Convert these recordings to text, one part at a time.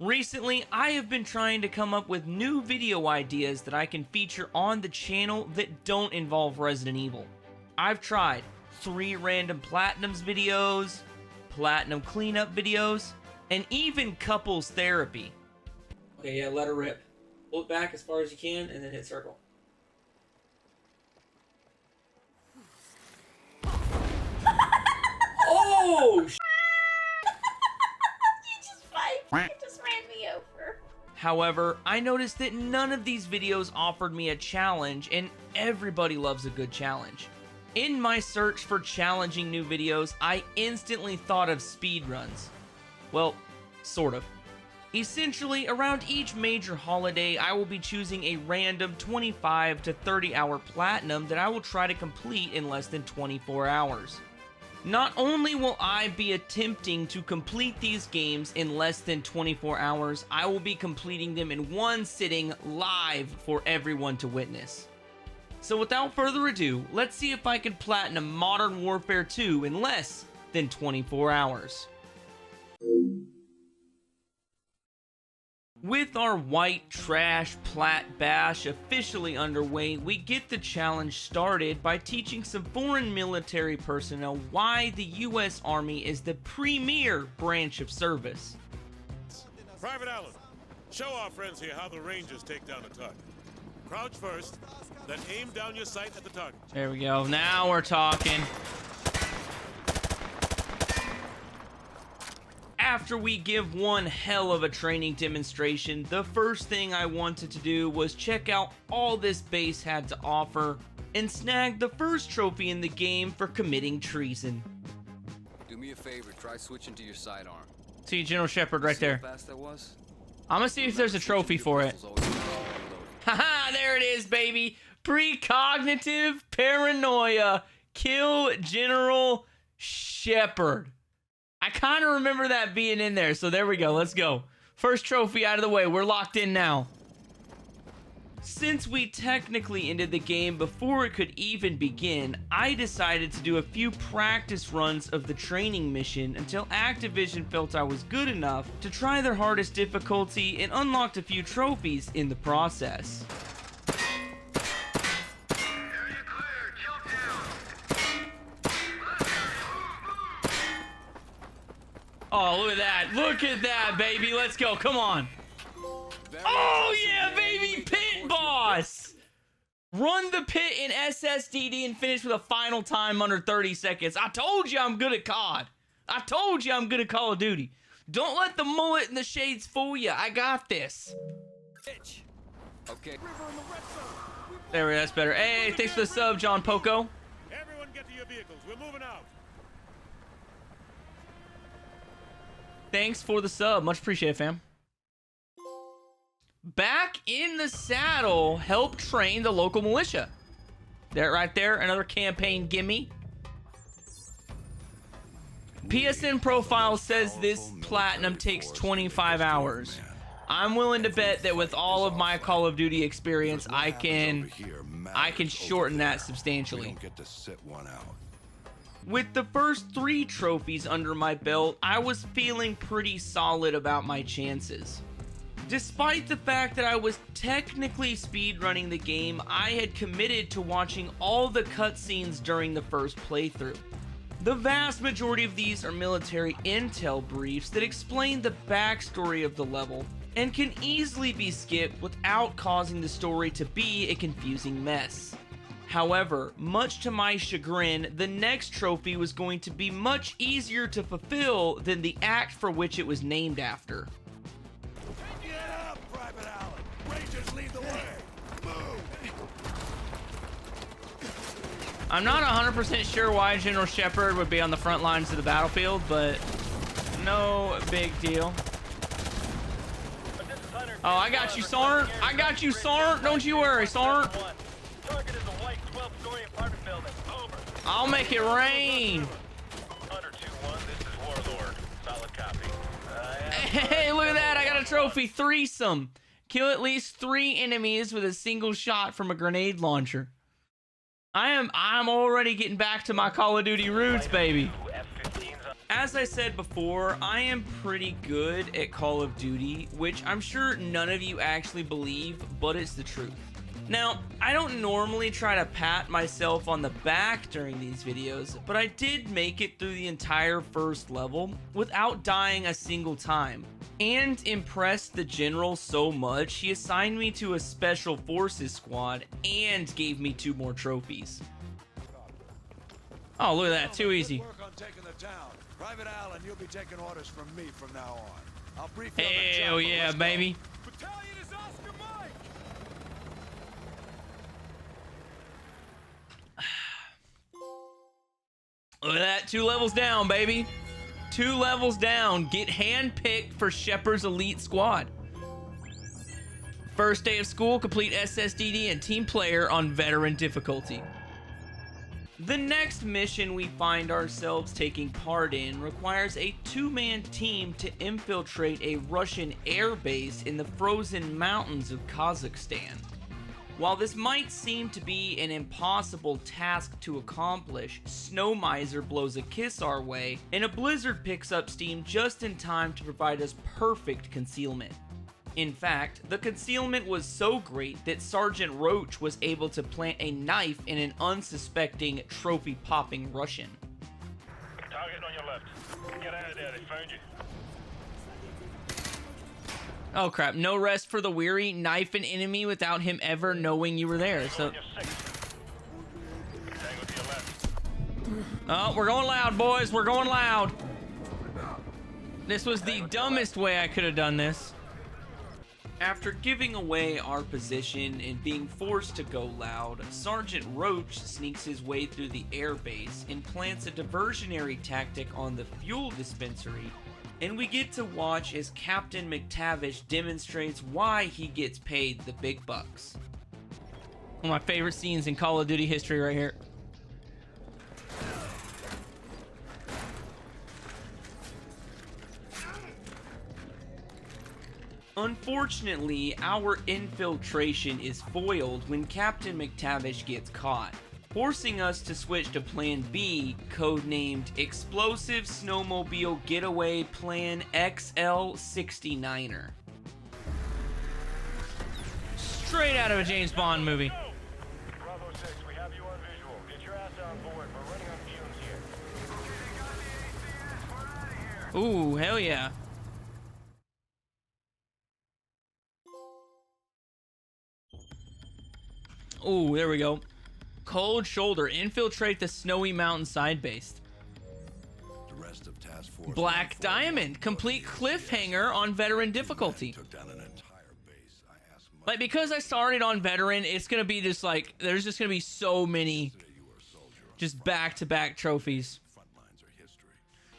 Recently, I have been trying to come up with new video ideas that I can feature on the channel that don't involve Resident Evil. I've tried 3 random Platinums videos, Platinum cleanup videos, and even couples therapy. Okay, yeah, let her rip. Pull it back as far as you can, and then hit circle. Oh, You just ran me over. However, I noticed that none of these videos offered me a challenge, and everybody loves a good challenge. In my search for challenging new videos, I instantly thought of speedruns. Well, sort of. Essentially, around each major holiday, I will be choosing a random 25 to 30 hour platinum that I will try to complete in less than 24 hours. Not only will I be attempting to complete these games in less than 24 hours, I will be completing them in one sitting live for everyone to witness. So without further ado, let's see if I can platinum Modern Warfare 2 in less than 24 hours. With our white trash plat bash officially underway, we get the challenge started by teaching some foreign military personnel why the US Army is the premier branch of service. Private Allen, show our friends here how the Rangers take down a target. Crouch first, then aim down your sight at the target. There we go. Now we're talking. After we give one hell of a training demonstration, the first thing I wanted to do was check out all this base had to offer and snag the first trophy in the game for committing treason. Do me a favor, try switching to your sidearm. See General Shepard right there. See how fast that was? I'm gonna see if there's a trophy for it. Haha, there it is, baby. Precognitive paranoia. Kill General Shepard. I kind of remember that being in there, so there we go. Let's go. First trophy out of the way. We're locked in now. Since we technically ended the game before it could even begin, I decided to do a few practice runs of the training mission until Activision felt I was good enough to try their hardest difficulty and unlocked a few trophies in the process. Oh, look at that. Look at that, baby. Let's go. Come on. Oh, yeah, baby. Pit boss. Run the pit in SSDD and finish with a final time under 30 seconds. I told you I'm good at COD. I told you I'm good at Call of Duty. Don't let the mullet and the shades fool you. I got this. Okay. There we go. That's better. Hey, thanks for the sub, John Poco. Everyone get to your vehicles. We're moving out. Thanks for the sub. Much appreciated, fam. Back in the saddle, help train the local militia. There, right there. Another campaign gimme. PSN profile says this platinum takes 25 hours. I'm willing to bet that with all of my Call of Duty experience, I can shorten that substantially. With the first 3 trophies under my belt, I was feeling pretty solid about my chances. Despite the fact that I was technically speedrunning the game, I had committed to watching all the cutscenes during the first playthrough. The vast majority of these are military intel briefs that explain the backstory of the level and can easily be skipped without causing the story to be a confusing mess. However, much to my chagrin, the next trophy was going to be much easier to fulfill than the act for which it was named after. Get up, Private Allen. Rangers lead the way. Move. I'm not 100% sure why General Shepard would be on the front lines of the battlefield, but no big deal. Oh, I got you, Sarn. I got you, Sarn. Don't you worry, Sarn. Target is a white 12-story apartment building. Over. I'll make it rain. Hunter 2-1, this is Warlord. Solid copy. Hey, look at that. I got a trophy. Threesome. Kill at least 3 enemies with a single shot from a grenade launcher. I'm already getting back to my Call of Duty roots, baby. As I said before, I am pretty good at Call of Duty, which I'm sure none of you actually believe, but it's the truth. Now, I don't normally try to pat myself on the back during these videos, but I did make it through the entire first level without dying a single time, and impressed the general so much he assigned me to a special forces squad and gave me 2 more trophies. Oh, look at that, too easy. Work on taking the town. Private Allen, you'll be taking orders from me from now on. I'll brief you on the job, Hell but yeah, let's go. baby. Battalion is Oscar Mike! Look at that, 2 levels down, baby. 2 levels down. Get handpicked for Shepard's elite squad. First day of school, complete SSDD and team player on veteran difficulty. The next mission we find ourselves taking part in requires a 2-man team to infiltrate a Russian air base in the frozen mountains of Kazakhstan. While this might seem to be an impossible task to accomplish, Snow Miser blows a kiss our way, and a blizzard picks up steam just in time to provide us perfect concealment. In fact, the concealment was so great that Sergeant Roach was able to plant a knife in an unsuspecting, trophy-popping Russian. Target on your left. Get out of there, they found you. Oh crap, no rest for the weary, knife an enemy without him ever knowing you were there, so... On your 6th. Tango to your left. Oh, we're going loud, boys, we're going loud! This was the dumbest way I could have done this. After giving away our position and being forced to go loud, Sergeant Roach sneaks his way through the airbase and plants a diversionary tactic on the fuel dispensary, and we get to watch as Captain McTavish demonstrates why he gets paid the big bucks. One of my favorite scenes in Call of Duty history right here. Unfortunately, our infiltration is foiled when Captain McTavish gets caught, forcing us to switch to Plan B, codenamed Explosive Snowmobile Getaway Plan XL69er. Straight out of a James Bond movie. Bravo 6, we have you on visual. Get your ass on board. We're running on fumes here. Ooh, hell yeah. Ooh, there we go. Cold Shoulder. Infiltrate the snowy mountainside base. The rest of Task Force Black Diamond. Complete cliffhanger on veteran difficulty. took down an entire base. I asked Mike Like, because I started on veteran, it's gonna be just like, there's just gonna be so many that you were a soldier on just back-to-back trophies. front lines are history.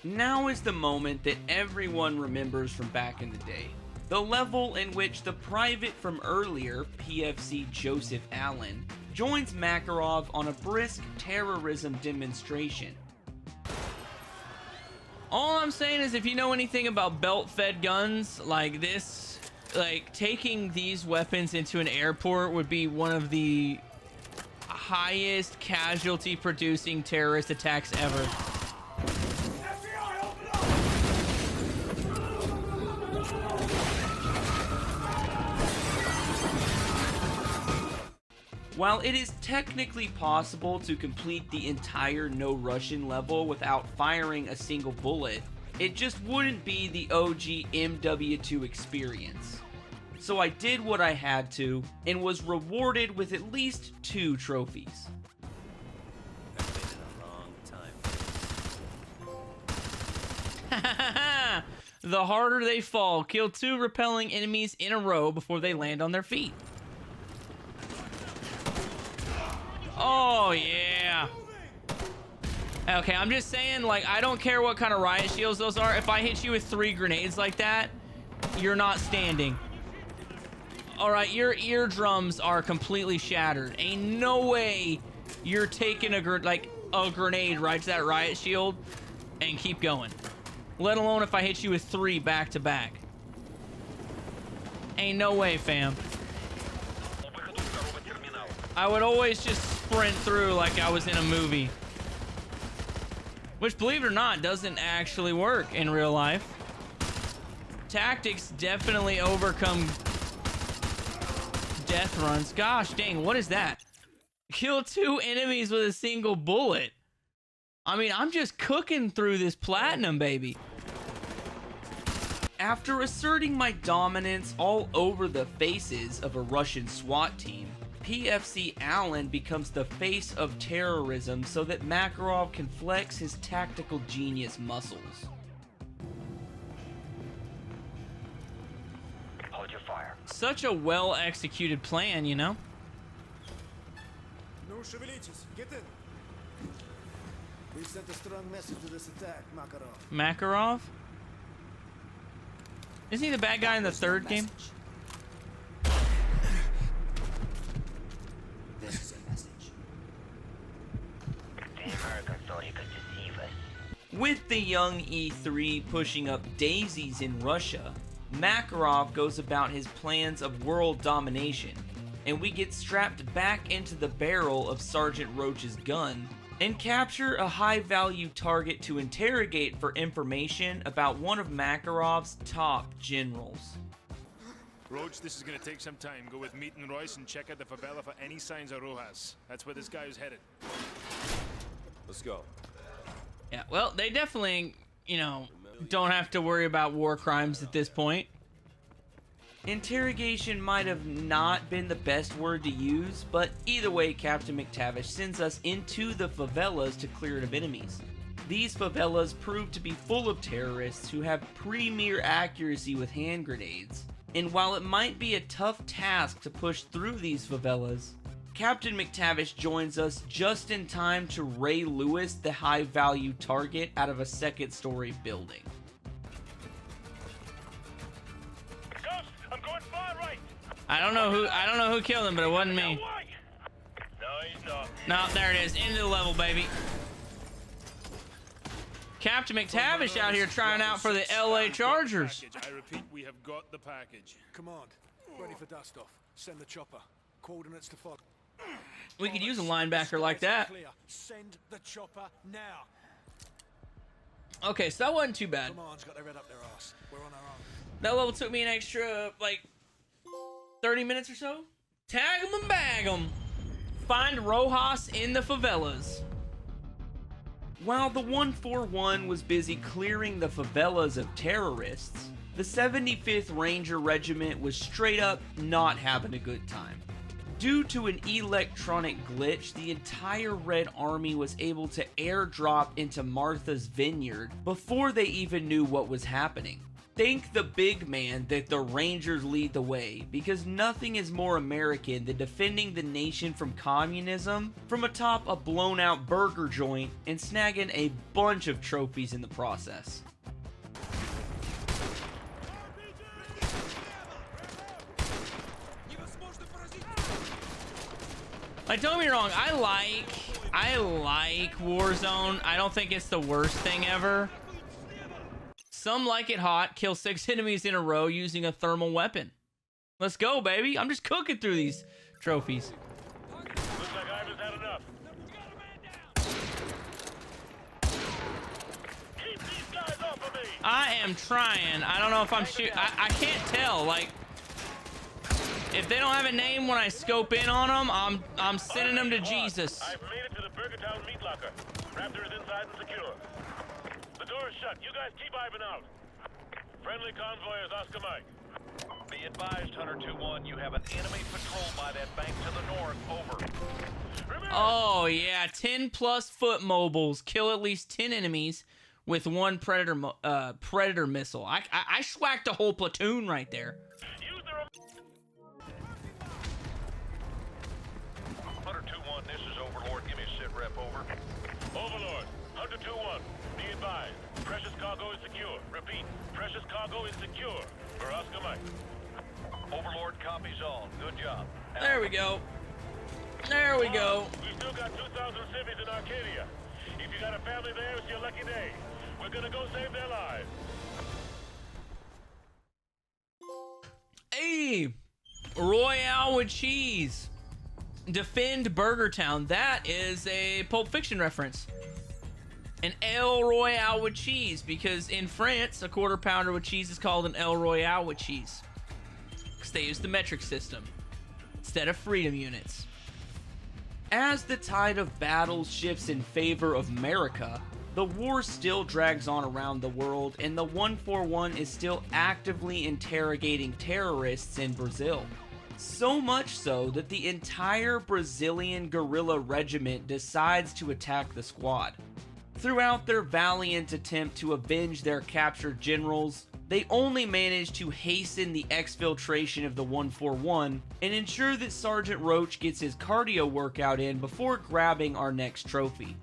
Now is the moment that everyone remembers from back in the day. The level in which the private from earlier, PFC Joseph Allen, joins Makarov on a brisk terrorism demonstration. All I'm saying is, if you know anything about belt-fed guns like this, like, taking these weapons into an airport would be one of the highest casualty-producing terrorist attacks ever. While it is technically possible to complete the entire No Russian level without firing a single bullet, it just wouldn't be the OG MW2 experience. So I did what I had to, and was rewarded with at least 2 trophies. The harder they fall, kill 2 repelling enemies in a row before they land on their feet. Oh, yeah. Okay, I'm just saying, like, I don't care what kind of riot shields those are. If I hit you with 3 grenades like that, you're not standing. All right, your eardrums are completely shattered. Ain't no way you're taking a grenade right to that riot shield and keep going. Let alone if I hit you with 3 back to back. Ain't no way, fam. I would always just sprint through like I was in a movie. Which, believe it or not, doesn't actually work in real life. Tactics definitely overcome death runs. Gosh dang, what is that? Kill 2 enemies with a single bullet. I mean, I'm just cooking through this platinum, baby. After asserting my dominance all over the faces of a Russian SWAT team, PFC Allen becomes the face of terrorism so that Makarov can flex his tactical genius muscles. Hold your fire. Such a well-executed plan, you know? No шевелитесь. Get in. We sent a strong message to this attack, Makarov. Makarov? Isn't he the bad guy in the third game? This is a message. The Americans thought he could deceive us. With the young E3 pushing up daisies in Russia, Makarov goes about his plans of world domination, and we get strapped back into the barrel of Sergeant Roach's gun and capture a high-value target to interrogate for information about one of Makarov's top generals. Roach, this is gonna take some time. Go with Meat and Royce and check out the Favela for any signs of Rojas. That's where this guy is headed. Let's go. Yeah, well, they definitely, you know, don't have to worry about war crimes at this point. Interrogation might have not been the best word to use, but either way, Captain McTavish sends us into the favelas to clear it of enemies. These favelas prove to be full of terrorists who have premier accuracy with hand grenades. And while it might be a tough task to push through these favelas, Captain McTavish joins us just in time to Ray Lewis the high-value target out of a second-story building. I don't know who killed him, but it wasn't me. No, he's not. No, there it is. End of the level, baby. Captain McTavish out here trying out for the LA Chargers. I repeat, we have got the package. Command, ready for dust off. Send the chopper. Coordinates to follow. We could use a linebacker like that. Clear. Send the chopper now. Okay, so that wasn't too bad. Command's got their head up their ass. We're on our own. That level took me an extra, like, 30 minutes or so. Tag 'em and bag 'em. Find Rojas in the favelas. While the 141 was busy clearing the favelas of terrorists, the 75th Ranger Regiment was straight up not having a good time. Due to an electronic glitch, the entire Red Army was able to airdrop into Martha's Vineyard before they even knew what was happening. Thank the big man that the Rangers lead the way, because nothing is more American than defending the nation from communism from atop a blown-out burger joint and snagging a bunch of trophies in the process. Like, don't get me wrong, I like Warzone. I don't think it's the worst thing ever. Some like it hot, kill 6 enemies in a row using a thermal weapon. Let's go, baby. I'm just cooking through these trophies. Looks like Ivan's had enough. Keep these guys off of me. I am trying. I don't know if I'm shooting. I can't tell. Like, if they don't have a name when I scope in on them, I'm sending them to Jesus. I've made it to the Burger Town meat locker. Raptor is inside and secure. The door is shut. You guys keep Ivan out. Friendly convoy is Oscar Mike. Be advised, Hunter 2-1, you have an enemy patrol by that bank to the north. Over. Oh, yeah. 10+ foot mobiles. Kill at least 10 enemies with one Predator missile. I schwacked a whole platoon right there. Use the Hunter 2-1, this is Overlord. Give me a sit rep, over. Overlord. Hunter 2-1. Be advised. Precious cargo is secure. Repeat. Precious cargo is secure. For Oscar Mike. Overlord copies all. Good job. There we go. There we go. We've still got 2,000 civvies in Arcadia. If you got a family there, it's your lucky day. We're gonna go save their lives. Hey, Royale with cheese. Defend Burger Town. That is a Pulp Fiction reference. An El Royale with cheese, because in France, a quarter pounder with cheese is called an El Royale with cheese. Because they use the metric system instead of freedom units. As the tide of battle shifts in favor of America, the war still drags on around the world, and the 141 is still actively interrogating terrorists in Brazil. So much so that the entire Brazilian guerrilla regiment decides to attack the squad. Throughout their valiant attempt to avenge their captured generals, they only manage to hasten the exfiltration of the 141 and ensure that Sergeant Roach gets his cardio workout in before grabbing our next trophy.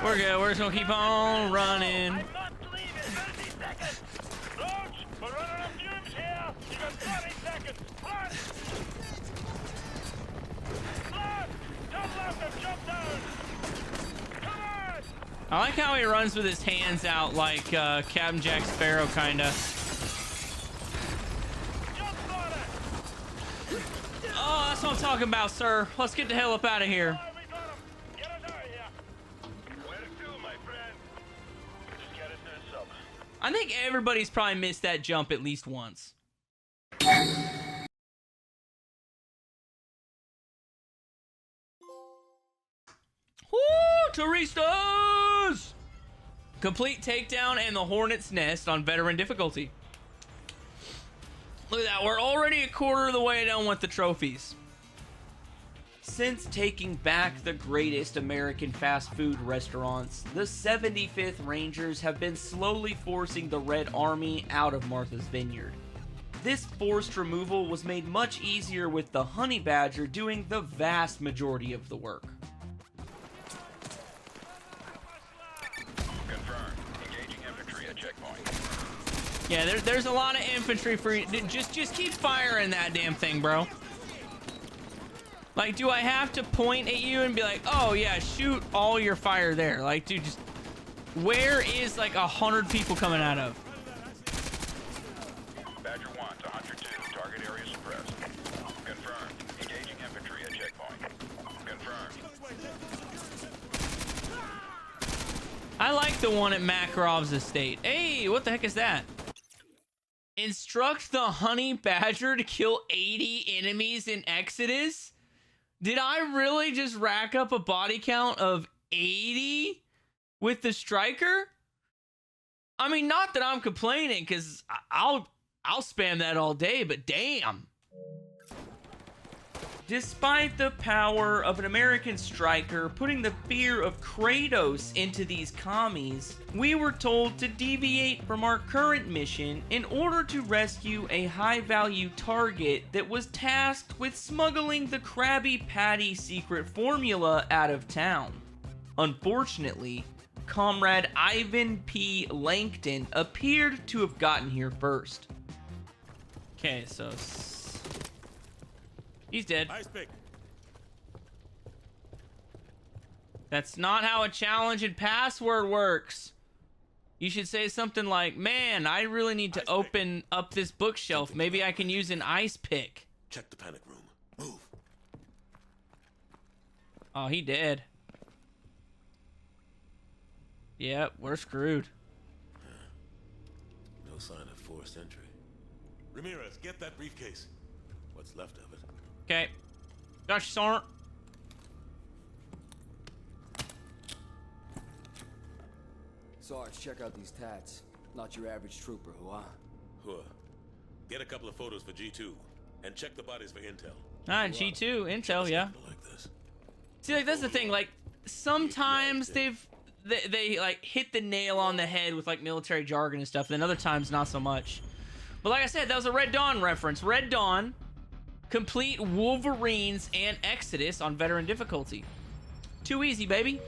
We're good, we're just gonna keep on running. I'm not leaving. 30 seconds. Roach, we're running out of fumes here. You got 30 seconds. Run. Run. Turn left and jump down. Come on. I like how he runs with his hands out like Captain Jack Sparrow, kinda. Jump on it. Oh, that's what I'm talking about, sir. Let's get the hell up out of here. We got him. Get us out of here. Where to, my friend? Just get us to the sub. I think everybody's probably missed that jump at least once. Woo! Touristas! Complete takedown and the Hornet's Nest on veteran difficulty. Look at that, we're already a quarter of the way done with the trophies. Since taking back the greatest American fast food restaurants, the 75th Rangers have been slowly forcing the Red Army out of Martha's Vineyard. This forced removal was made much easier with the Honey Badger doing the vast majority of the work. Confirmed. Engaging infantry at checkpoint. Yeah, there's a lot of infantry for you. Just keep firing that damn thing, bro. Like, do I have to point at you and be like, oh yeah, shoot all your fire there? Like, dude, just where is like 100 people coming out of? Badger 1 to Hunter 2. Target area suppressed. Confirmed. Engaging infantry at checkpoint. Confirmed. I like the one at Makarov's estate. Hey, what the heck is that? Instruct the Honey Badger to kill 80 enemies in Exodus? Did I really just rack up a body count of 80 with the striker? I mean, not that I'm complaining, because I'll spam that all day, but damn. Despite the power of an American striker putting the fear of Kratos into these commies, we were told to deviate from our current mission in order to rescue a high-value target that was tasked with smuggling the Krabby Patty secret formula out of town. Unfortunately, Comrade Ivan P. Langton appeared to have gotten here first. Okay, so he's dead. Nice pick. That's not how a challenge and password works. You should say something like, man, I really need to open up this bookshelf. Maybe I can use an ice pick. Check the panic room. Move. Oh, he dead. Yep, we're screwed. No sign of forced entry. Ramirez, get that briefcase. What's left of it. Okay. Gosh, Sergeant. Sarge, check out these tats. Not your average trooper, Hua. Get a couple of photos for G2 and check the bodies for intel. Ah, G2, Intel, yeah. Like this. See, like, that's the thing. Like, sometimes they like hit the nail on the head with like military jargon and stuff, and then other times not so much. But like I said, that was a Red Dawn reference. Red Dawn, complete Wolverines and Exodus on veteran difficulty. Too easy, baby.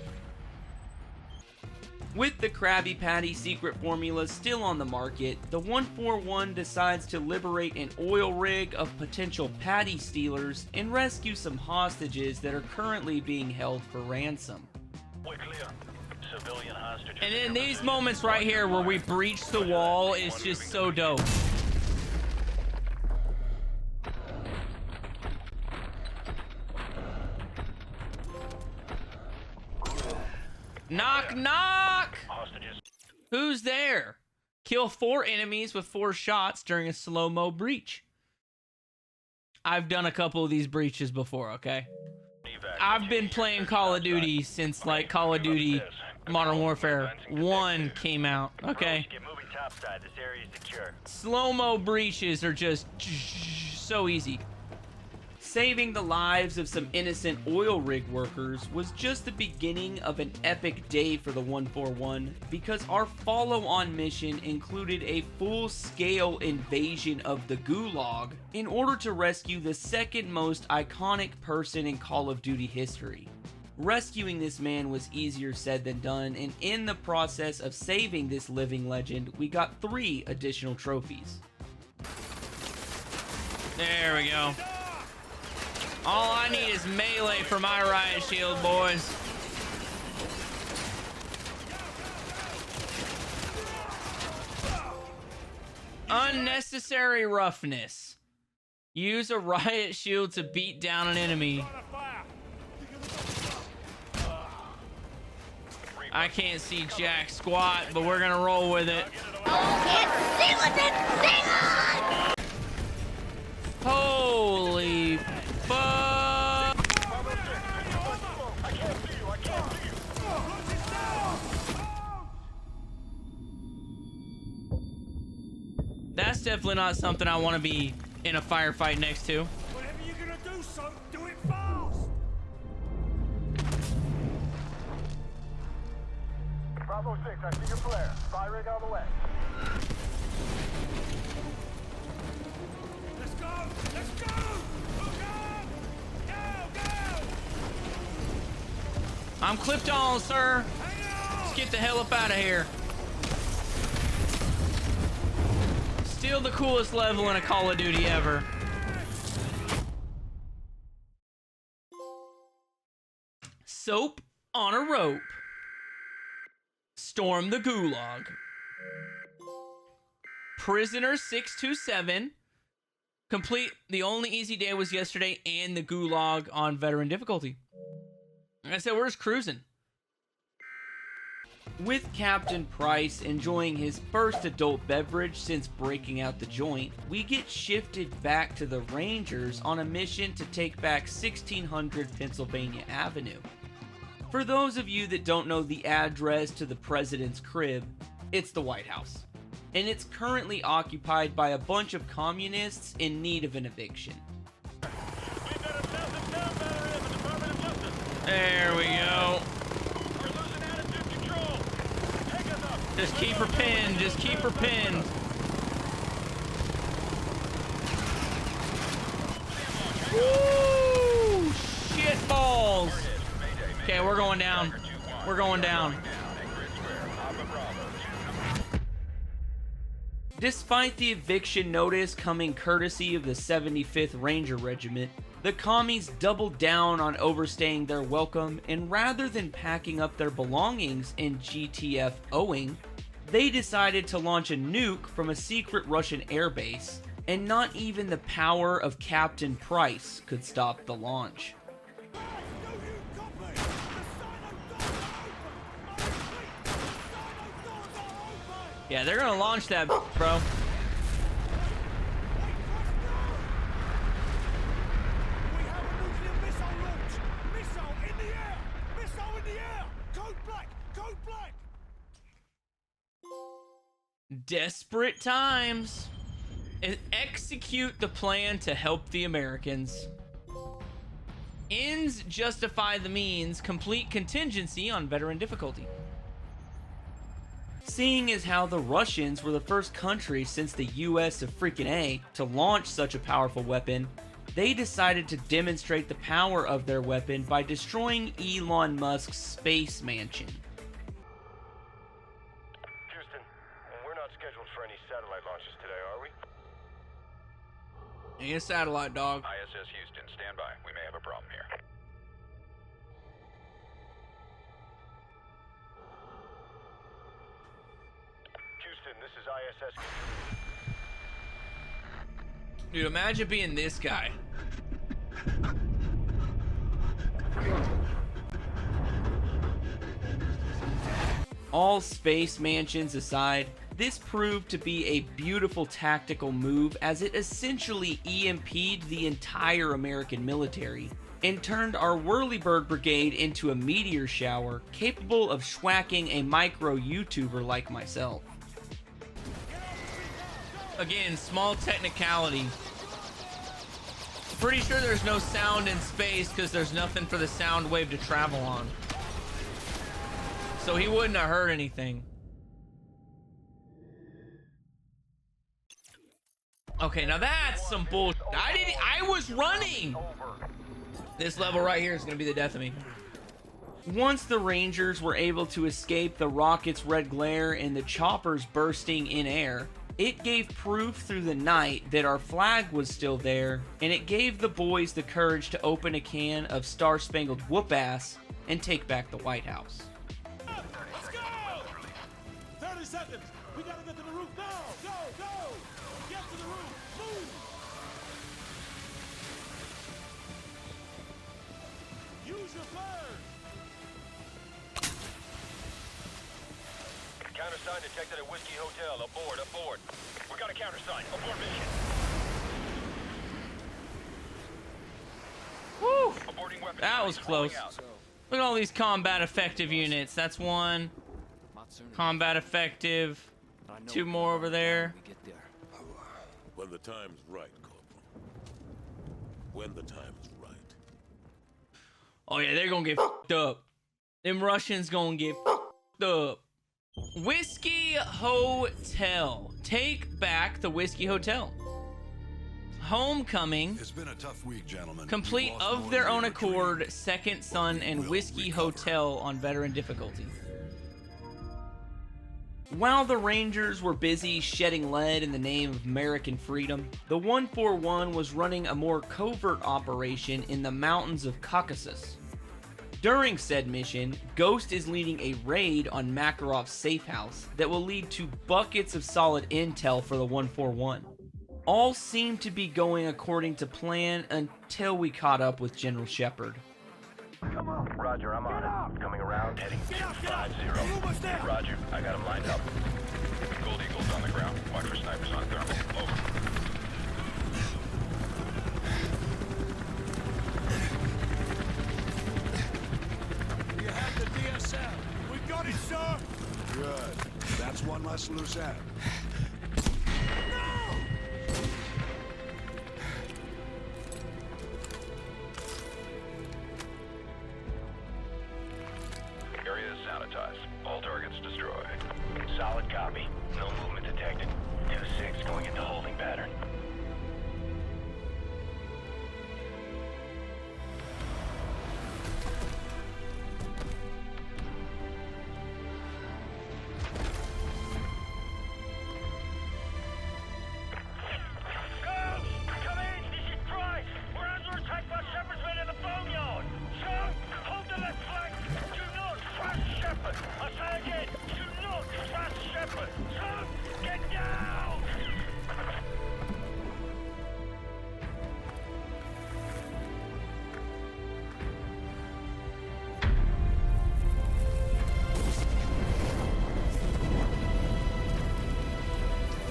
With the Krabby Patty secret formula still on the market, the 141 decides to liberate an oil rig of potential patty stealers and rescue some hostages that are currently being held for ransom. We're clear. Civilian hostages. And in these moments right here where we breach the wall is just so dope. Knock, knock! Hostages. Who's there? Kill 4 enemies with 4 shots during a slow-mo breach. I've done a couple of these breaches before, okay? I've been playing Call of Duty since, like, Call of Duty Modern Warfare 1 came out, okay? Get moving topside. This area is secure. Slow-mo breaches are just so easy. Saving the lives of some innocent oil rig workers was just the beginning of an epic day for the 141, because our follow-on mission included a full-scale invasion of the Gulag in order to rescue the second most iconic person in Call of Duty history. Rescuing this man was easier said than done, and in the process of saving this living legend, we got 3 additional trophies. There we go. All I need is melee for my riot shield, boys. Unnecessary roughness. Use a riot shield to beat down an enemy. I can't see jack squat, but we're gonna roll with it. Holy fuck! That's definitely not something I want to be in a firefight next to. Whatever you're gonna do, son, do it fast. Bravo 6, I see your flare. Fire rig on the way. Let's go! Let's go! Look up! Go! Go! I'm clipped on, sir. Let's get the hell up out of here. Still the coolest level in a Call of Duty ever. Soap on a rope. Storm the Gulag. Prisoner 627. Complete the only easy day was yesterday and the Gulag on veteran difficulty. Like I said, we're just cruising. With Captain Price enjoying his first adult beverage since breaking out the joint, we get shifted back to the Rangers on a mission to take back 1600 Pennsylvania Avenue. For those of you that don't know the address to the president's crib, it's the White House. And it's currently occupied by a bunch of communists in need of an eviction. We've got a massive town battery at the Department of Justice. There we go. We're losing attitude control. Take us up. Just keep her pinned. Just keep her pinned. Woo! Shit balls. Okay, we're going down. We're going down. Despite the eviction notice coming courtesy of the 75th Ranger Regiment, the commies doubled down on overstaying their welcome, and rather than packing up their belongings in GTF Owing, they decided to launch a nuke from a secret Russian airbase, and not even the power of Captain Price could stop the launch. Yeah, they're gonna launch that, bro. Desperate times. Execute the plan to help the Americans. Ends justify the means. Complete contingency on veteran difficulty. Seeing as how the Russians were the first country since the US of freaking A to launch such a powerful weapon, they decided to demonstrate the power of their weapon by destroying Elon Musk's space mansion. Houston, we're not scheduled for any satellite launches today, are we? Ain't a satellite, dog. ISS Houston, stand by. We may have a problem here. This is ISS. Dude, imagine being this guy. All space mansions aside, this proved to be a beautiful tactical move as it essentially EMP'd the entire American military and turned our Whirlybird Brigade into a meteor shower capable of schwacking a micro YouTuber like myself. Again, small technicality. Pretty sure there's no sound in space because there's nothing for the sound wave to travel on. So he wouldn't have heard anything. Okay, now that's some bullshit. I was running! This level right here is gonna be the death of me. Once the Rangers were able to escape the rocket's red glare and the choppers bursting in air, it gave proof through the night that our flag was still there, and it gave the boys the courage to open a can of Star-Spangled Whoop-Ass and take back the White House. Let's go! 30 seconds! We gotta get to the roof now! Go, go! Get to the roof! Move! Use your bird! Countersign detected at Whiskey Hotel. Aboard, aboard. We got a countersign. Aboard mission. Woo! Aborting weapons. That was close. Out. Look at all these combat effective units. That's one. Combat effective. Two more over there. When the time's right, Corporal. When the time's right. Oh yeah, they're gonna get fucked up. Them Russians gonna get fucked up. Whiskey Hotel. Take back the Whiskey Hotel. Homecoming. It's been a tough week, gentlemen. Complete of their own accord, Second Son and Whiskey Hotel on veteran difficulty. While the Rangers were busy shedding lead in the name of American freedom, the 141 was running a more covert operation in the mountains of Caucasus. During said mission, Ghost is leading a raid on Makarov's safehouse that will lead to buckets of solid intel for the 141. All seemed to be going according to plan until we caught up with General Shepard. Come on. Roger, I'm on it. Coming around, heading 250. Roger, I got him lined up. Gold Eagle's on the ground. Watch for snipers on thermal. Over. You have the DSL. We got it, sir. Good. That's one less loose end. Area is sanitized. All targets destroyed. Solid copy. No movement detected. 2-6 going into holding pattern.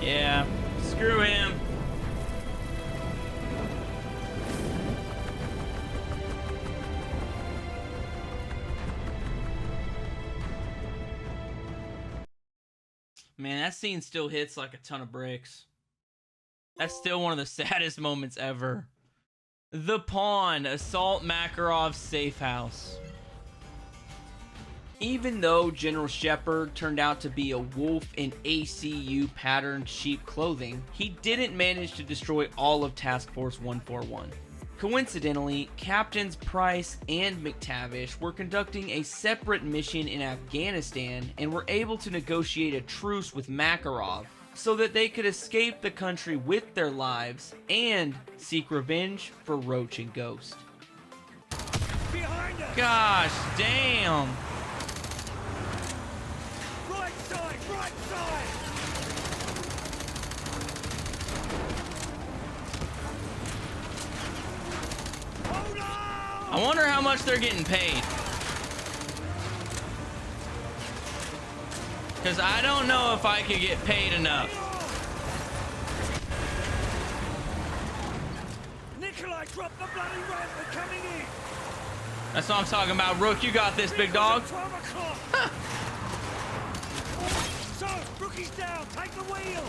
Yeah, screw him. Man, that scene still hits like a ton of bricks. That's still one of the saddest moments ever. The Pawn, assault Makarov's safe house. Even though General Shepard turned out to be a wolf in ACU patterned sheep clothing, he didn't manage to destroy all of Task Force 141. Coincidentally, Captains Price and McTavish were conducting a separate mission in Afghanistan and were able to negotiate a truce with Makarov so that they could escape the country with their lives and seek revenge for Roach and Ghost. Gosh damn! Right side! Right side! Hold on! I wonder how much they're getting paid. Because I don't know if I could get paid enough. Nikolai, drop the bloody ramp. We're coming in. That's what I'm talking about. Rook, you got this, big dog. 12 o'clock. So, Rookie's down. Take the wheel.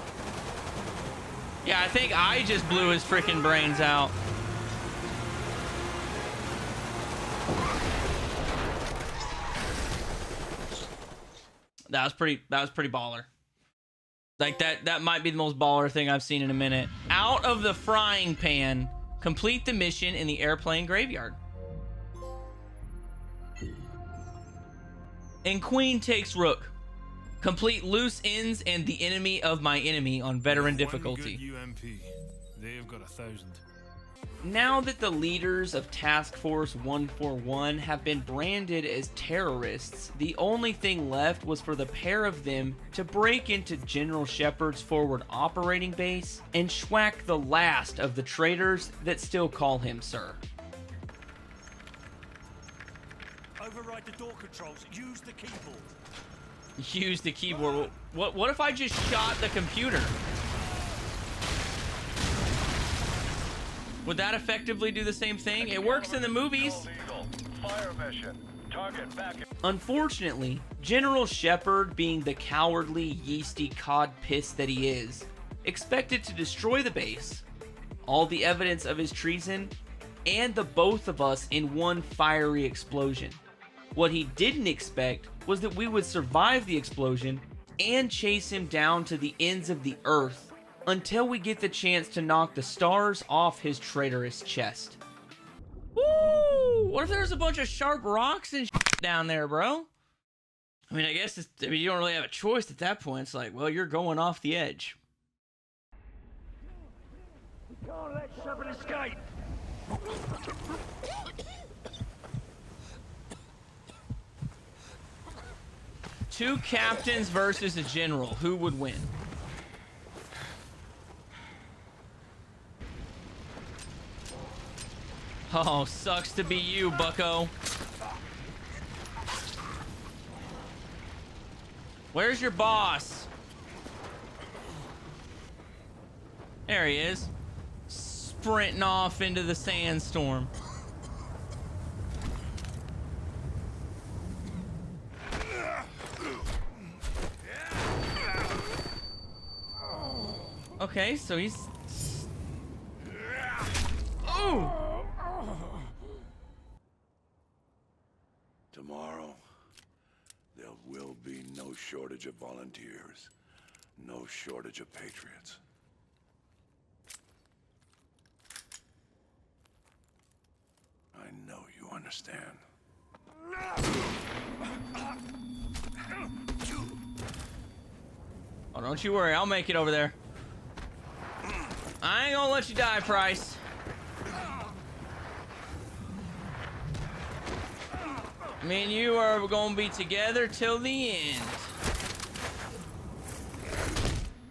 Yeah, I think I just blew his freaking brains out. That was pretty baller. Like that might be the most baller thing I've seen in a minute. Out of the frying pan, complete the mission in the airplane graveyard. And Queen takes Rook. Complete loose ends and the enemy of my enemy on veteran difficulty. One good UMP. They've got 1,000. Now that the leaders of Task Force 141 have been branded as terrorists, the only thing left was for the pair of them to break into General Shepard's forward operating base and schwack the last of the traitors that still call him sir. Override the door controls. Use the keyboard. Use the keyboard. What if I just shot the computer? Would that effectively do the same thing? It works in the movies. Fire mission. Target back. Unfortunately, General Shepard, being the cowardly, yeasty cod piss that he is, expected to destroy the base, all the evidence of his treason, and the both of us in one fiery explosion. What he didn't expect was that we would survive the explosion and chase him down to the ends of the earth until we get the chance to knock the stars off his traitorous chest. Woo! What if there's a bunch of sharp rocks and shit down there, bro? I mean, I guess you don't really have a choice at that point. It's like, well, you're going off the edge. We can't let Shepard escape. Two captains versus a general. Who would win? Oh, sucks to be you, bucko. Where's your boss? There he is. Sprinting off into the sandstorm. Okay, so he's... Oh! Tomorrow, there will be no shortage of volunteers, no shortage of patriots. I know you understand. Oh, don't you worry, I'll make it over there. I ain't gonna let you die, Price. Me and you are gonna be together till the end.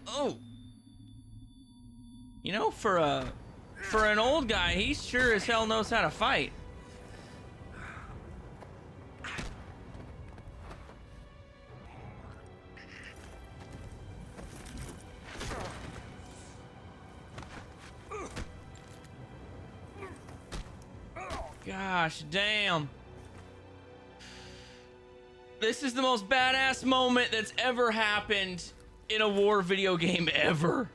Oh. You know, for an old guy, he sure as hell knows how to fight. Gosh damn. This is the most badass moment that's ever happened in a war video game ever.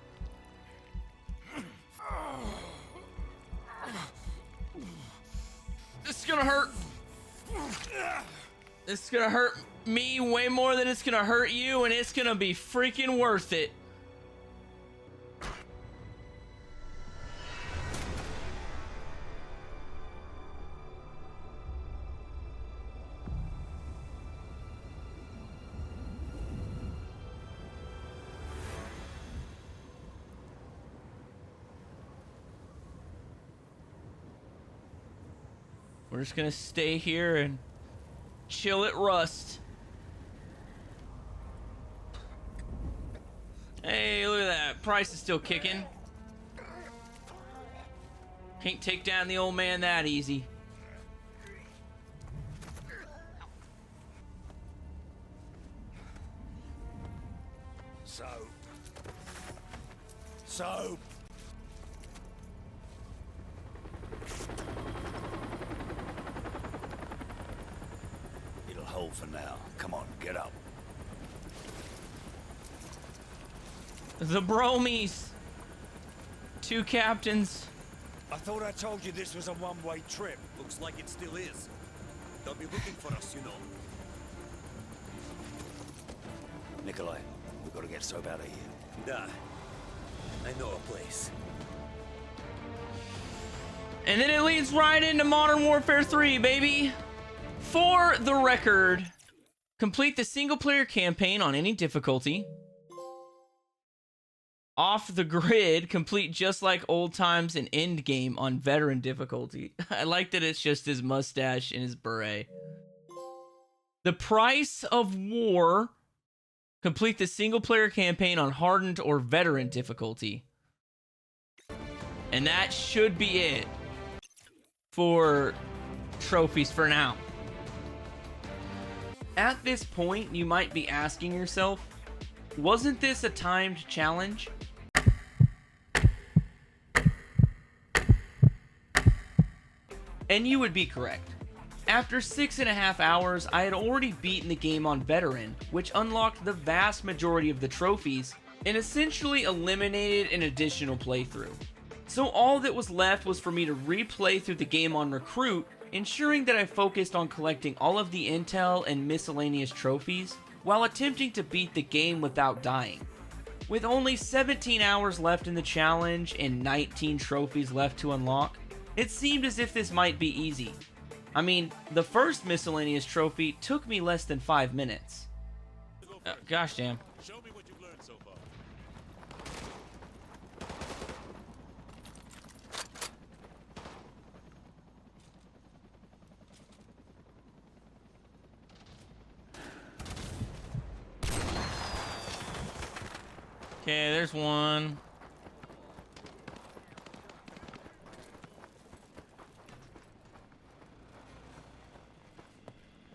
This is gonna hurt. This is gonna hurt me way more than it's gonna hurt you, and it's gonna be freaking worth it. We're just gonna stay here and chill at Rust. Hey, look at that. Price is still kicking. Can't take down the old man that easy. So... It'll hold for now. Come on, get up. The bromies. 2 captains. I thought I told you this was a one-way trip. Looks like it still is. They'll be looking for us, you know. Nikolai, we've got to get Soap out of here. Nah. I know a place. And then it leads right into Modern Warfare 3, baby. For the record, complete the single-player campaign on any difficulty. Off the grid, complete just like old times and end game on veteran difficulty. I like that it's just his mustache and his beret. The price of war, complete the single player campaign on hardened or veteran difficulty. And that should be it for trophies for now. At this point, you might be asking yourself, wasn't this a timed challenge? And you would be correct. After 6.5 hours, I had already beaten the game on veteran, which unlocked the vast majority of the trophies and essentially eliminated an additional playthrough. So all that was left was for me to replay through the game on recruit, ensuring that I focused on collecting all of the intel and miscellaneous trophies while attempting to beat the game without dying. With only 17 hours left in the challenge and 19 trophies left to unlock, it seemed as if this might be easy. I mean, the first miscellaneous trophy took me less than 5 minutes. Gosh damn. Show me what you've learned so far. Okay, there's one.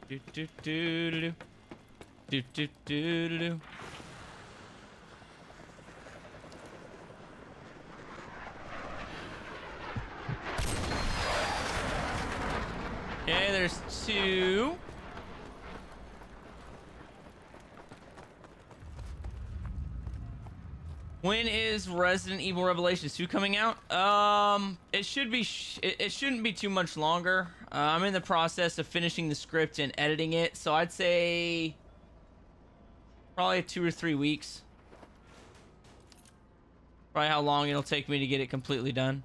Do do do do do do do do do. Okay, there's 2. When is Resident Evil Revelations 2 coming out? It should be. It shouldn't be too much longer. I'm in the process of finishing the script and editing it, so I'd say probably 2 or 3 weeks. Probably how long it'll take me to get it completely done.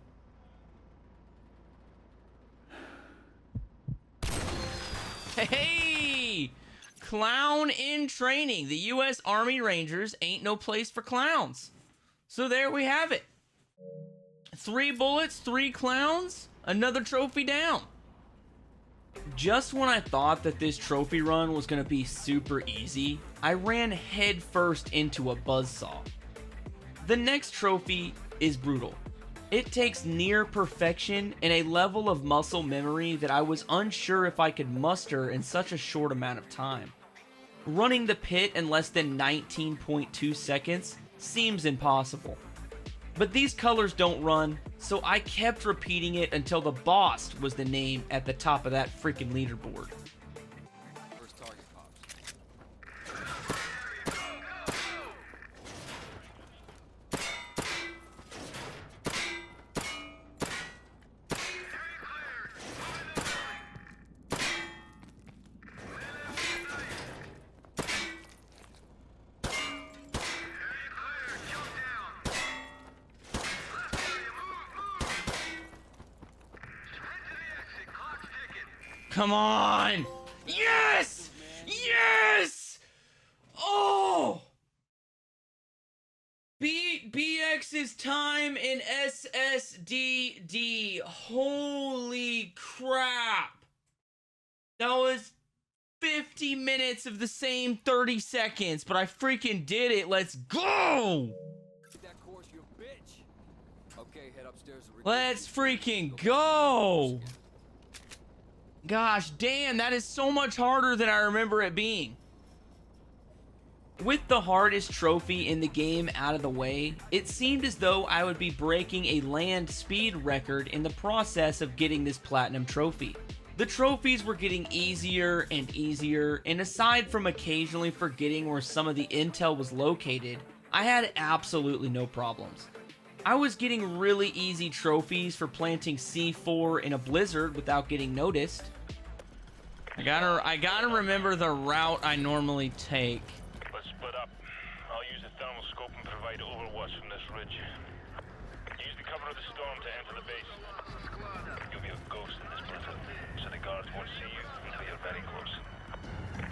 Hey! Clown in training. The U.S. Army Rangers ain't no place for clowns. So there we have it. 3 bullets, 3 clowns, another trophy down. Just when I thought that this trophy run was going to be super easy, I ran headfirst into a buzzsaw. The next trophy is brutal. It takes near perfection and a level of muscle memory that I was unsure if I could muster in such a short amount of time. Running the pit in less than 19.2 seconds seems impossible. But these colors don't run, so I kept repeating it until the boss was the name at the top of that freaking leaderboard. First target pops. Come on! Yes! Yes! Oh! Beat BX's time in SSDD. Holy crap! That was 50 minutes of the same 30 seconds, but I freaking did it. Let's go! That course, you bitch. Okay, head upstairs. Let's freaking go! Gosh damn, that is so much harder than I remember it being. With the hardest trophy in the game out of the way, it seemed as though I would be breaking a land speed record in the process of getting this platinum trophy. The trophies were getting easier and easier, and aside from occasionally forgetting where some of the intel was located, I had absolutely no problems. I was getting really easy trophies for planting C4 in a blizzard without getting noticed. I gotta remember the route I normally take. Let's split up. I'll use the thermal scope and provide overwatch from this ridge. Use the cover of the storm to enter the base. You'll be a ghost in this blizzard, so the guards won't see you until you're very close.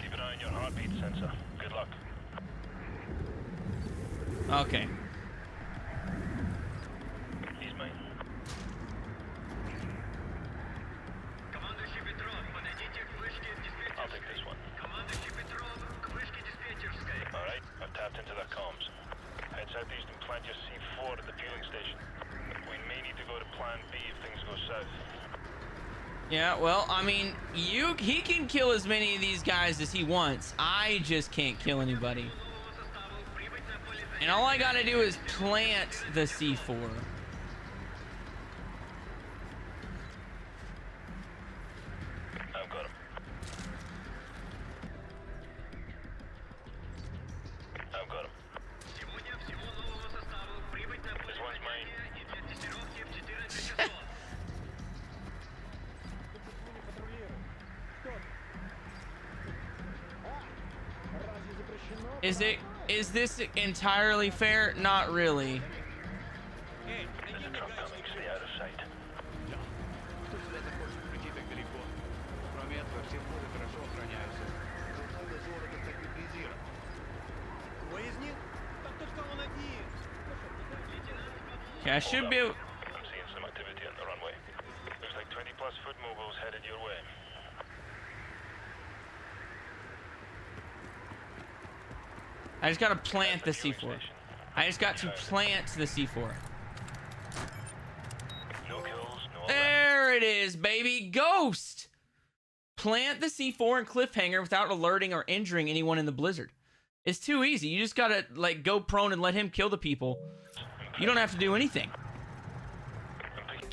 Keep an eye on your heartbeat sensor. Good luck. Okay. He's mine. I'll take this one. Alright, I've tapped into their comms. Head southeast and plant your C4 at the fueling station. We may need to go to plan B if things go south. Yeah, well, I mean, he can kill as many of these guys as he wants. I just can't kill anybody. And all I gotta do is plant the C4. I've got him. I've got him. This one's mine. Is this entirely fair? Not really. There's a truck coming. Stay out of sight. Okay, I should be able... I'm seeing some activity on the runway. Looks like 20+ foot mobiles headed your way. I just gotta plant the C4. I just got to plant the C4. No kills, no There it is, baby. Ghost! Plant the C4 and cliffhanger without alerting or injuring anyone in the blizzard. It's too easy. You just gotta, like, go prone and let him kill the people. You don't have to do anything.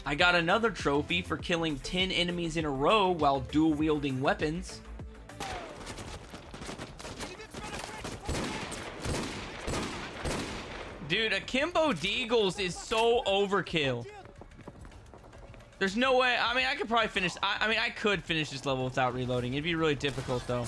I got another trophy for killing 10 enemies in a row while dual-wielding weapons. Dude, Akimbo Deagles is so overkill. There's no way. I mean, I could probably finish. I mean, I could finish this level without reloading. It'd be really difficult, though.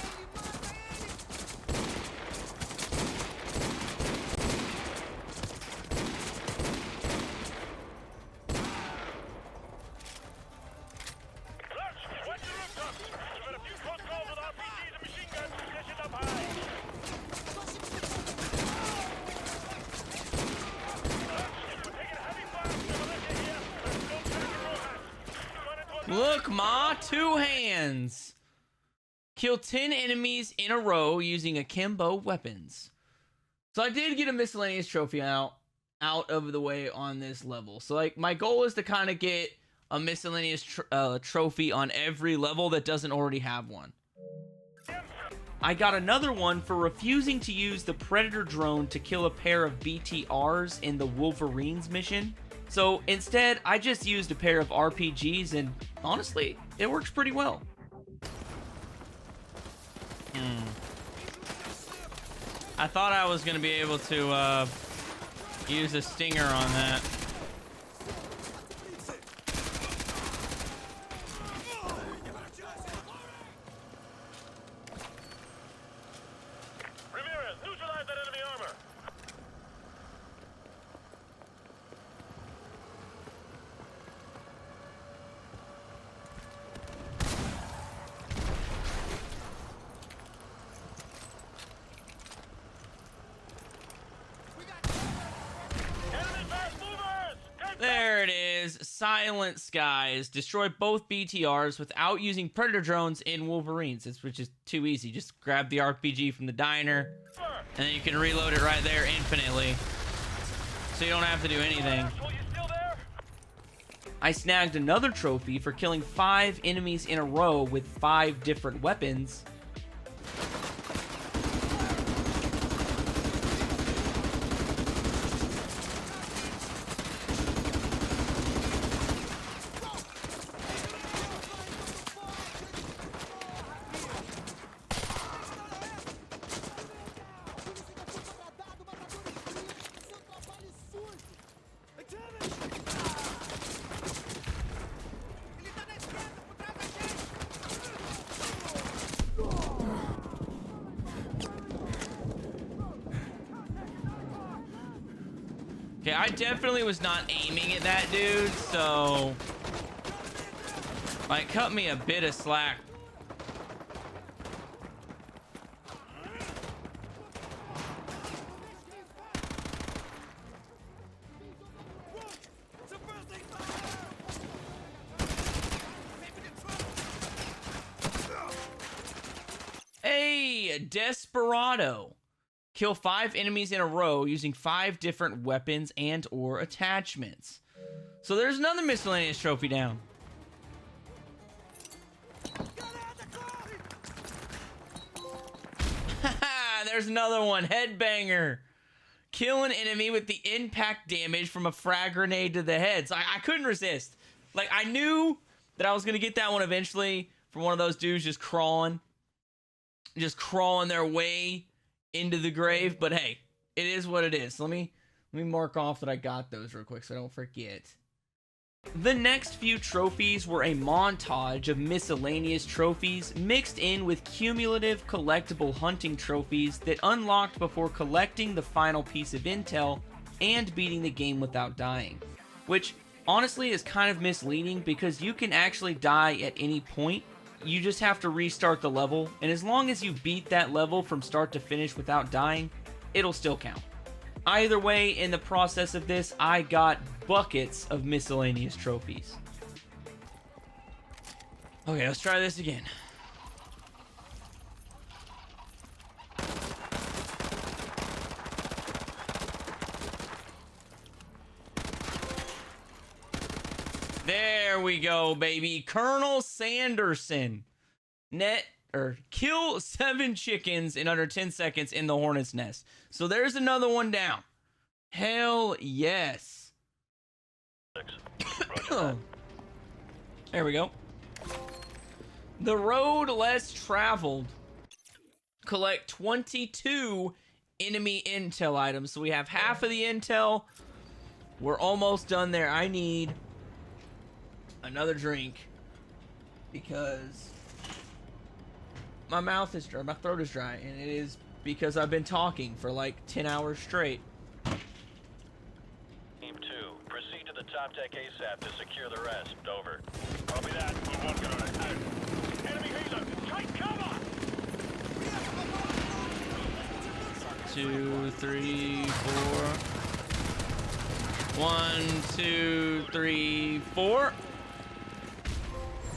Look, Ma, 2 hands. Kill 10 enemies in a row using akimbo weapons. So I did get a miscellaneous trophy out of the way on this level. So, like, my goal is to kind of get a miscellaneous trophy on every level that doesn't already have one. I got another one for refusing to use the Predator drone to kill a pair of BTRs in the Wolverines mission. So instead, I just used a pair of RPGs, and honestly, it works pretty well. I thought I was going to be able to use a stinger on that. Ramirez, neutralize that enemy armor. There it is. Silent Skies. Destroy both BTRs without using Predator drones in Wolverines, which is too easy. Just grab the RPG from the diner, and then you can reload it right there infinitely. So you don't have to do anything. I snagged another trophy for killing 5 enemies in a row with 5 different weapons. Okay, I definitely was not aiming at that dude, so... Like, cut me a bit of slack. Hey, Desperado. Kill 5 enemies in a row using 5 different weapons and or attachments. So there's another miscellaneous trophy down. There's another one. Headbanger. Kill an enemy with the impact damage from a frag grenade to the head. So I couldn't resist. Like, I knew that I was going to get that one eventually from one of those dudes just crawling their way into the grave. But hey, it is what it is. So let me mark off that I got those real quick so I don't forget. The next few trophies were a montage of miscellaneous trophies mixed in with cumulative collectible hunting trophies that unlocked before collecting the final piece of intel and beating the game without dying. Which honestly is kind of misleading because you can actually die at any point. You just have to restart the level, and as long as you beat that level from start to finish without dying, it'll still count. Either way, in the process of this, I got buckets of miscellaneous trophies. Okay, let's try this again. There we go, baby. Colonel Sanderson. Kill 7 chickens in under 10 seconds in the hornet's nest. So there's another one down. Hell yes. There we go. The road less traveled. Collect 22 enemy intel items. So we have half of the intel. We're almost done there. I need another drink because my mouth is dry, my throat is dry, and it is because I've been talking for like 10 hours straight. Team 2, proceed to the top deck ASAP to secure the rest. Over. Copy that. We're working on it. Out. Enemy Halo, take cover! 2, 3, 4. 1, 2, 3, 4.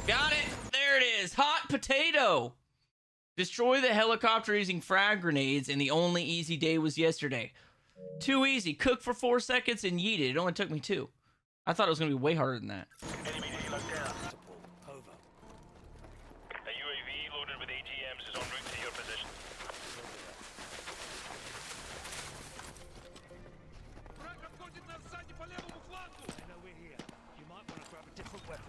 Got it. There it is. Hot potato. Destroy the helicopter using frag grenades, and the only easy day was yesterday. Too easy. Cook for 4 seconds and yeet it. It only took me 2. I thought it was going to be way harder than that. Enemy Halo down. Over. A UAV loaded with AGMs is en route to your position. I know we're here. You might want to grab a different weapon.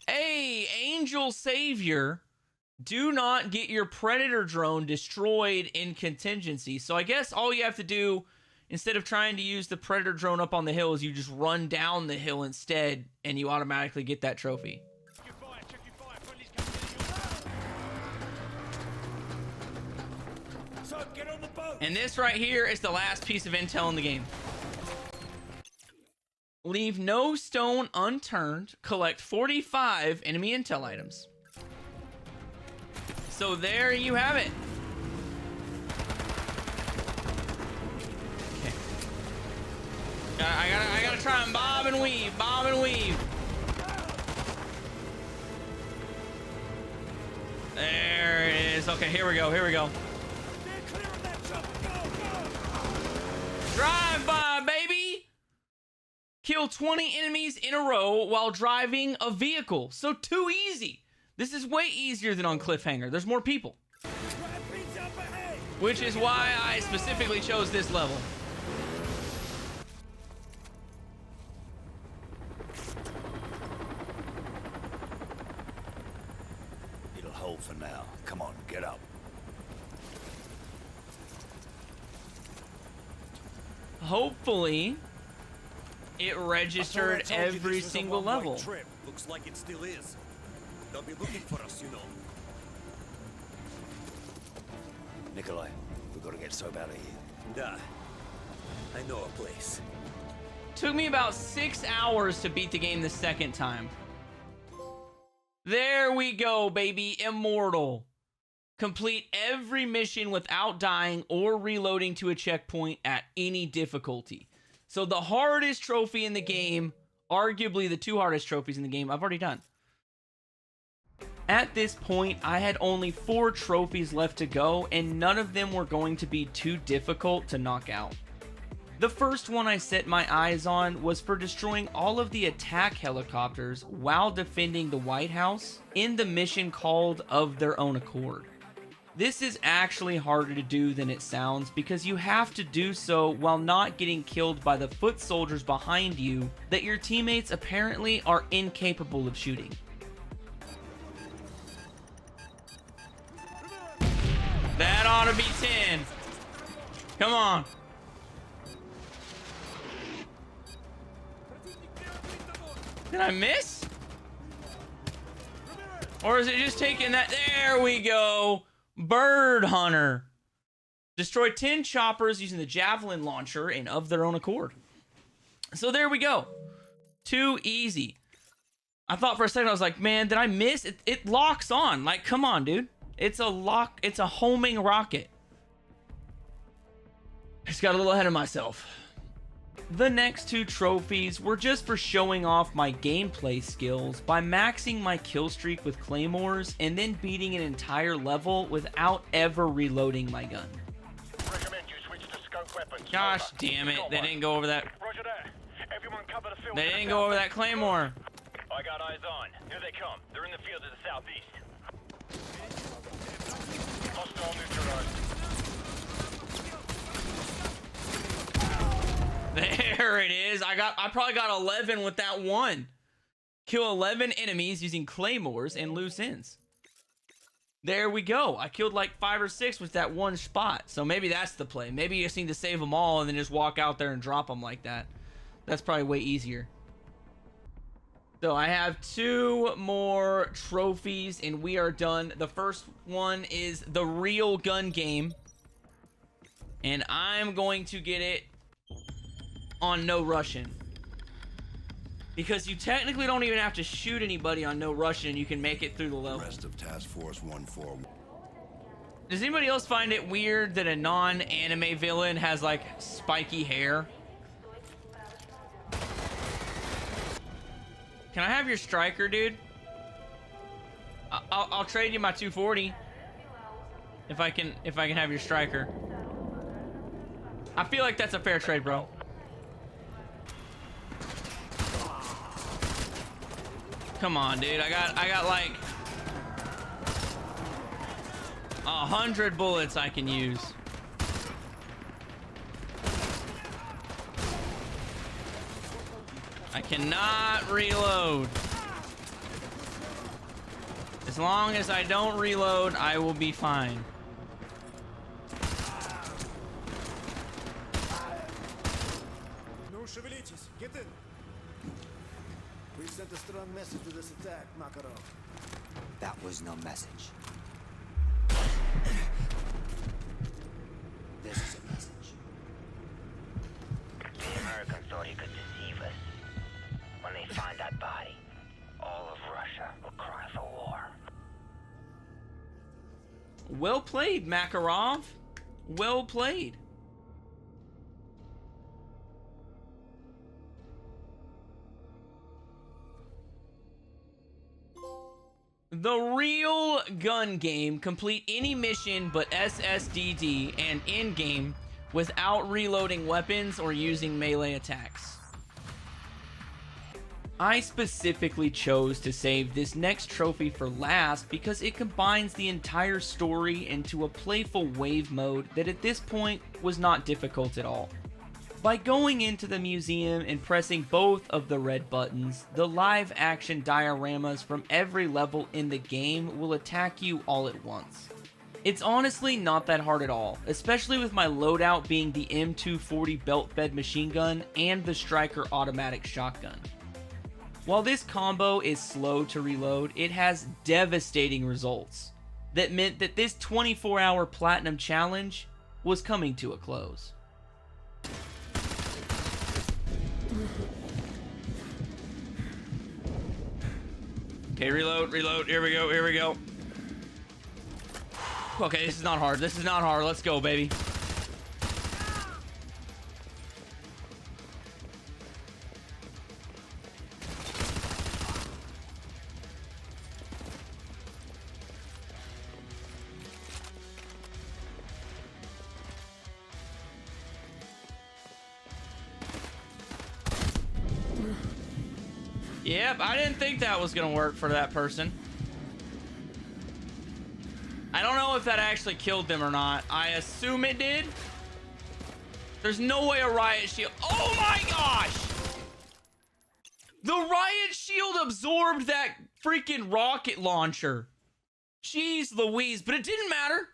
Hey, Angel Savior, do not get your Predator drone destroyed in contingency. So I guess all you have to do, instead of trying to use the Predator drone up on the hill, is you just run down the hill instead, and you automatically get that trophy. And this right here is the last piece of intel in the game. Leave no stone unturned. Collect 45 enemy intel items. So there you have it. Okay. I gotta try and bob and weave, bob and weave. There it is. Okay, here we go, here we go. Drive by, baby. Kill 20 enemies in a row while driving a vehicle. So too easy. This is way easier than on Cliffhanger. There's more people. Which is why I specifically chose this level. It'll hold for now. Come on, get up. Hopefully, it registered every single level. Looks like it still is. They'll be looking for us, you know. Nikolai, we've got to get Soap out of here. Da. I know a place. Took me about 6 hours to beat the game the second time. There we go, baby. Immortal. Complete every mission without dying or reloading to a checkpoint at any difficulty. So the hardest trophy in the game, arguably the 2 hardest trophies in the game, I've already done. At this point, I had only 4 trophies left to go, and none of them were going to be too difficult to knock out. The first one I set my eyes on was for destroying all of the attack helicopters while defending the White House in the mission called Of Their Own Accord. This is actually harder to do than it sounds because you have to do so while not getting killed by the foot soldiers behind you that your teammates apparently are incapable of shooting. That ought to be 10. Come on. Did I miss? Or is it just taking that? There we go. Bird Hunter. Destroy 10 choppers using the javelin launcher and Of Their Own Accord. So there we go. Too easy. I thought for a second, I was like, man, did I miss? It locks on. Like, come on, dude. It's a lock. It's a homing rocket. I just got a little ahead of myself. The next 2 trophies were just for showing off my gameplay skills by maxing my kill streak with claymores and then beating an entire level without ever reloading my gun. Recommend you switch to scope weapons. Gosh damn it, they didn't go over that. Roger that. Everyone cover the field. They didn't go over that claymore. I got eyes on. Here they come. They're in the field to the southeast. Hostile neutralized. There it is. I probably got 11 with that one. Kill 11 enemies using claymores and loose ends. There we go. I killed like 5 or 6 with that one spot. So maybe that's the play. Maybe you just need to save them all and then just walk out there and drop them like that. That's probably way easier. So I have 2 more trophies and we are done. The first one is the real gun game. And I'm going to get it on No Russian. Because you technically don't even have to shoot anybody on No Russian. You can make it through the level. Rest of Task Force 141. Does anybody else find it weird that a non-anime villain has like spiky hair? Can I have your striker, dude? I'll trade you my 240 if I can have your striker. I feel like that's a fair trade, bro. Come on, dude. I got like 100 bullets I can use. I cannot reload. As long as I don't reload, I will be fine. No шевелитесь. Get in. We sent a strong message to this attack, Makarov. That was no message. This is a message. The Americans thought he could deceive us. When they find that body, all of Russia will cry for war. Well played, Makarov. Well played. The real gun game. Complete any mission but SSDD and in-game without reloading weapons or using melee attacks. I specifically chose to save this next trophy for last because it combines the entire story into a playful wave mode that at this point was not difficult at all. By going into the museum and pressing both of the red buttons, the live action dioramas from every level in the game will attack you all at once. It's honestly not that hard at all, especially with my loadout being the M240 belt-fed machine gun and the Striker automatic shotgun. While this combo is slow to reload, it has devastating results. that meant that this 24-hour platinum challenge was coming to a close. Okay, reload, here we go. Okay, this is not hard, let's go, baby. Yep, I didn't think that was gonna work for that person. I don't know if that actually killed them or not. I assume it did. There's no way a riot shield... Oh my gosh! The riot shield absorbed that freaking rocket launcher. Jeez Louise, but it didn't matter.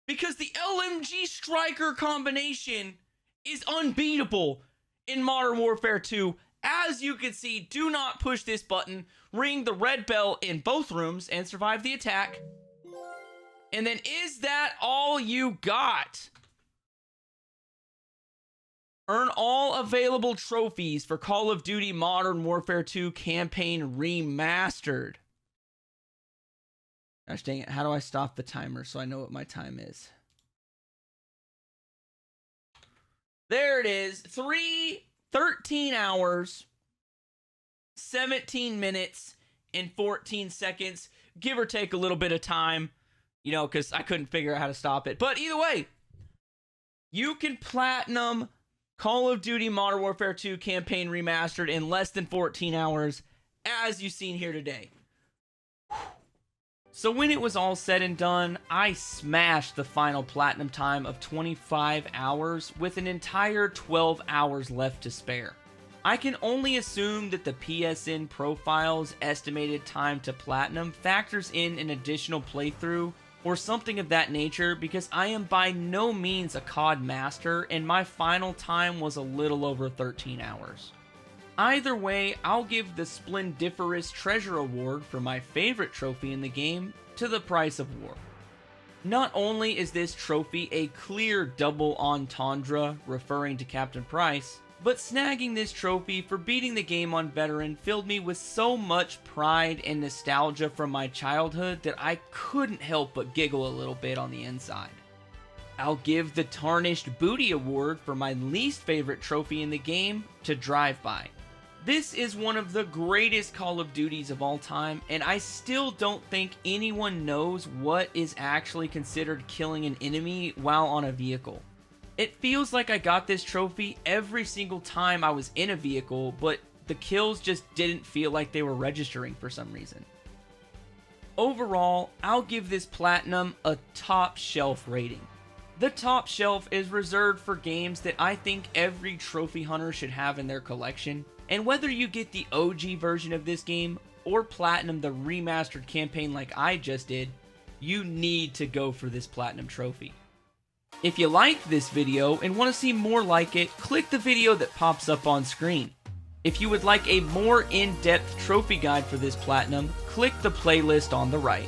Because the LMG Striker combination is unbeatable in Modern Warfare 2. As you can see, do not push this button, ring the red bell in both rooms, and survive the attack. And then, is that all you got? Earn all available trophies for Call of Duty Modern Warfare 2 Campaign Remastered. Gosh dang it, how do I stop the timer so I know what my time is? There it is, 13 hours, 17 minutes, and 14 seconds, give or take a little bit of time, you know, because I couldn't figure out how to stop it. But either way, you can platinum Call of Duty Modern Warfare 2 Campaign Remastered in less than 14 hours, as you've seen here today. So when it was all said and done, I smashed the final platinum time of 25 hours with an entire 12 hours left to spare. I can only assume that the PSN profile's estimated time to platinum factors in an additional playthrough or something of that nature, because I am by no means a COD master and my final time was a little over 13 hours. Either way, I'll give the Splendiferous Treasure Award for my favorite trophy in the game to the Price of War. Not only is this trophy a clear double entendre referring to Captain Price, but snagging this trophy for beating the game on Veteran filled me with so much pride and nostalgia from my childhood that I couldn't help but giggle a little bit on the inside. I'll give the Tarnished Booty Award for my least favorite trophy in the game to Drive-By. This is one of the greatest Call of Duties of all time, and I still don't think anyone knows what is actually considered killing an enemy while on a vehicle. It feels like I got this trophy every single time I was in a vehicle, but the kills just didn't feel like they were registering for some reason. Overall, I'll give this platinum a top shelf rating. The top shelf is reserved for games that I think every trophy hunter should have in their collection. And whether you get the OG version of this game or platinum the remastered campaign like I just did, you need to go for this platinum trophy. If you liked this video and want to see more like it, click the video that pops up on screen. If you would like a more in-depth trophy guide for this platinum, click the playlist on the right.